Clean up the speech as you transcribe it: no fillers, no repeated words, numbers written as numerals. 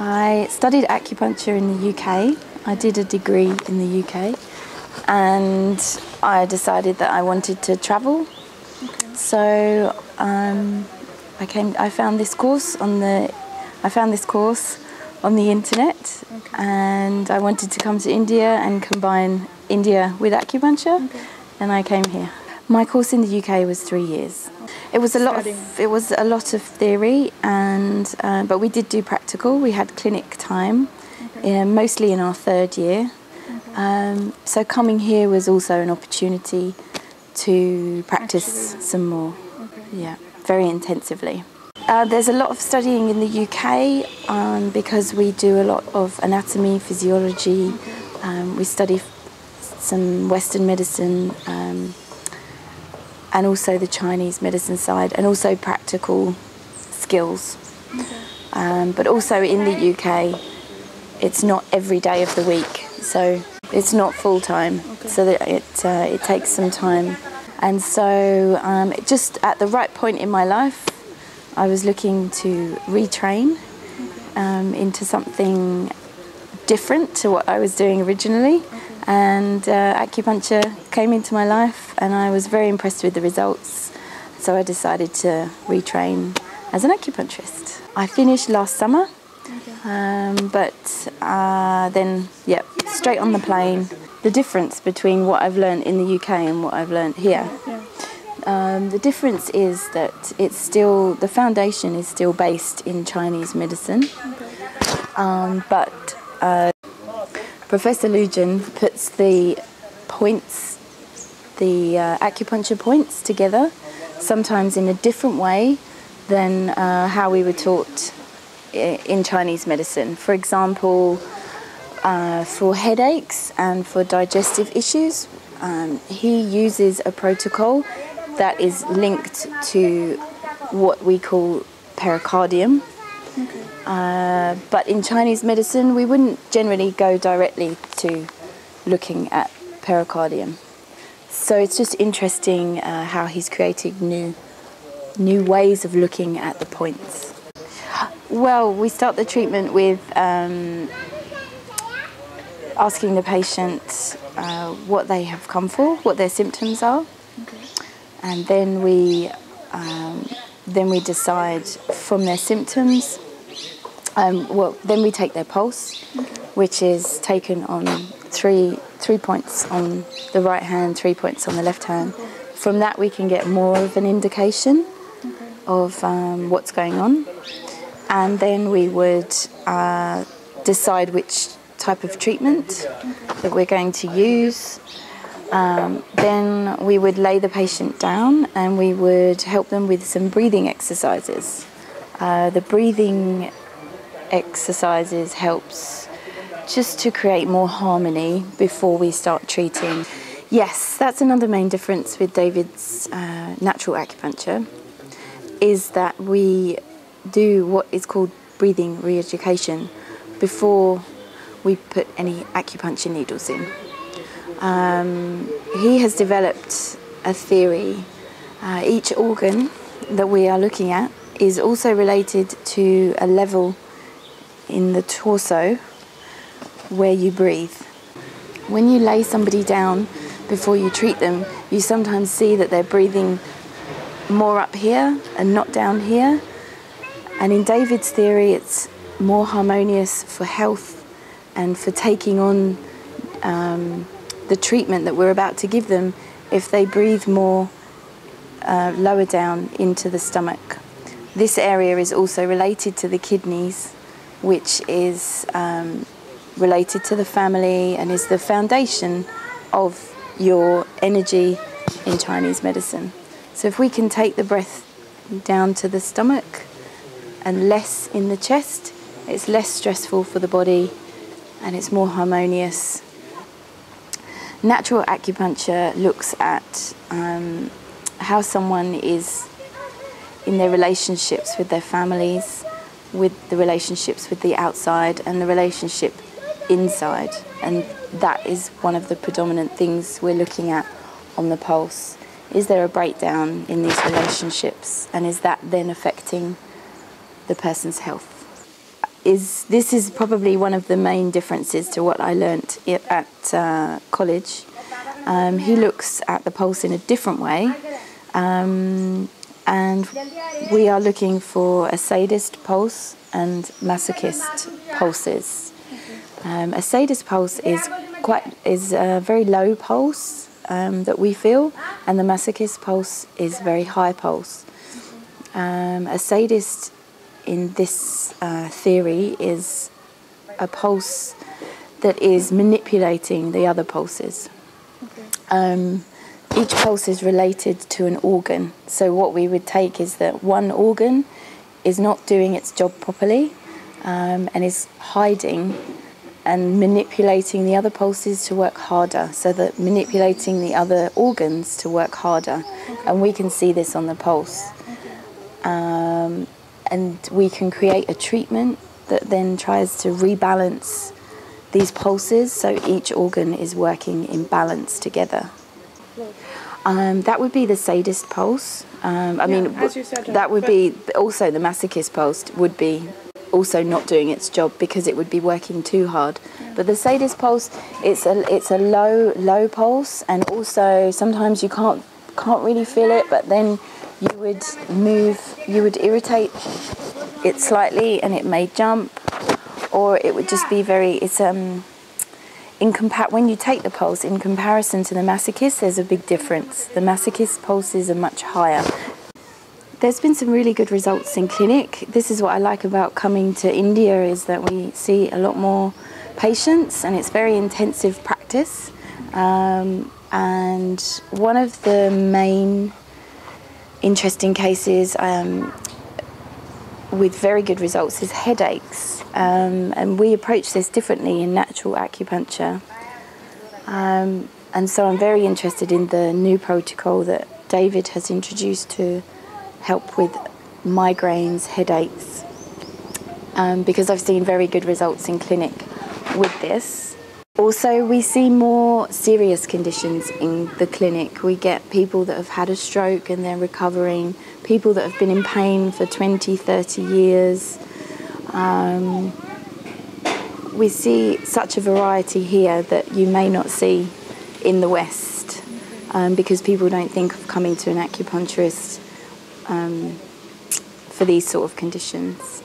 I studied acupuncture in the UK. I did a degree in the UK, and I decided that I wanted to travel. Okay. So I found this course on the internet, Okay. and I wanted to come to India and combine India with acupuncture, Okay. and I came here. My course in the UK was 3 years. It was a lot of theory, and but we did do practical. We had clinic time, Okay. mostly in our third year. Okay. So coming here was also an opportunity to practice some more. Okay. Yeah, very intensively. There's a lot of studying in the UK because we do a lot of anatomy, physiology. We study some Western medicine. And also the Chinese medicine side, and also practical skills. Okay. But also in the UK, it's not every day of the week, so it's not full time. Okay. So that it takes some time. And so just at the right point in my life, I was looking to retrain into something different to what I was doing originally. And acupuncture came into my life, and I was very impressed with the results. So I decided to retrain as an acupuncturist. I finished last summer, but then, straight on the plane. The difference between what I've learned in the UK and what I've learned here. The difference is that the foundation is still based in Chinese medicine, but Professor Lujan puts the acupuncture points together, sometimes in a different way than how we were taught in Chinese medicine. For example, for headaches and for digestive issues, he uses a protocol that is linked to what we call pericardium. But in Chinese medicine, we wouldn't generally go directly to looking at pericardium. So it's just interesting how he's creating new ways of looking at the points. Well, we start the treatment with asking the patient what they have come for, what their symptoms are, and then we decide from their symptoms. Then we take their pulse, which is taken on three points on the right hand, 3 points on the left hand. From that, we can get more of an indication of what's going on, and then we would decide which type of treatment that we're going to use. Then we would lay the patient down, and we would help them with some breathing exercises. The breathing exercises helps just to create more harmony before we start treating. Yes, that's another main difference with David's natural acupuncture, is that we do what is called breathing re-education before we put any acupuncture needles in. He has developed a theory. Each organ that we are looking at is also related to a level in the torso where you breathe. When you lay somebody down before you treat them, you sometimes see that they're breathing more up here and not down here. And in David's theory, it's more harmonious for health and for taking on the treatment that we're about to give them if they breathe more lower down into the stomach. This area is also related to the kidneys, which is related to the family and is the foundation of your energy in Chinese medicine. So if we can take the breath down to the stomach and less in the chest, it's less stressful for the body and it's more harmonious. Natural acupuncture looks at how someone is in their relationships with their families, with the relationships with the outside and the relationship inside. And that is one of the predominant things we're looking at on the pulse. Is there a breakdown in these relationships, and is that then affecting the person's health? this is probably one of the main differences to what I learnt at college. He looks at the pulse in a different way, and we are looking for a sadist pulse and masochist pulses. A sadist pulse is a very low pulse that we feel, and the masochist pulse is very high pulse. A sadist in this theory is a pulse that is manipulating the other pulses. Each pulse is related to an organ. So what we would take is that one organ is not doing its job properly, and is hiding and manipulating the other pulses to work harder, so that manipulating the other organs to work harder. And we can see this on the pulse. And we can create a treatment that then tries to rebalance these pulses so each organ is working in balance together. That would be the sadist pulse. As you said, that would be also the masochist pulse would be also not doing its job because it would be working too hard. Yeah. But the sadist pulse, it's a low pulse, and also sometimes you can't really feel it, but then you would irritate it slightly and it may jump, or it would just be when you take the pulse, in comparison to the masochist, there's a big difference. The masochist pulses are much higher. There's been some really good results in clinic. This is what I like about coming to India, is that we see a lot more patients and it's very intensive practice. And one of the main interesting cases with very good results is headaches, and we approach this differently in natural acupuncture, and so I'm very interested in the new protocol that David has introduced to help with migraines, headaches, because I've seen very good results in clinic with this. Also, we see more serious conditions in the clinic. We get people that have had a stroke and they're recovering, people that have been in pain for 20, 30 years. We see such a variety here that you may not see in the West, because people don't think of coming to an acupuncturist for these sort of conditions.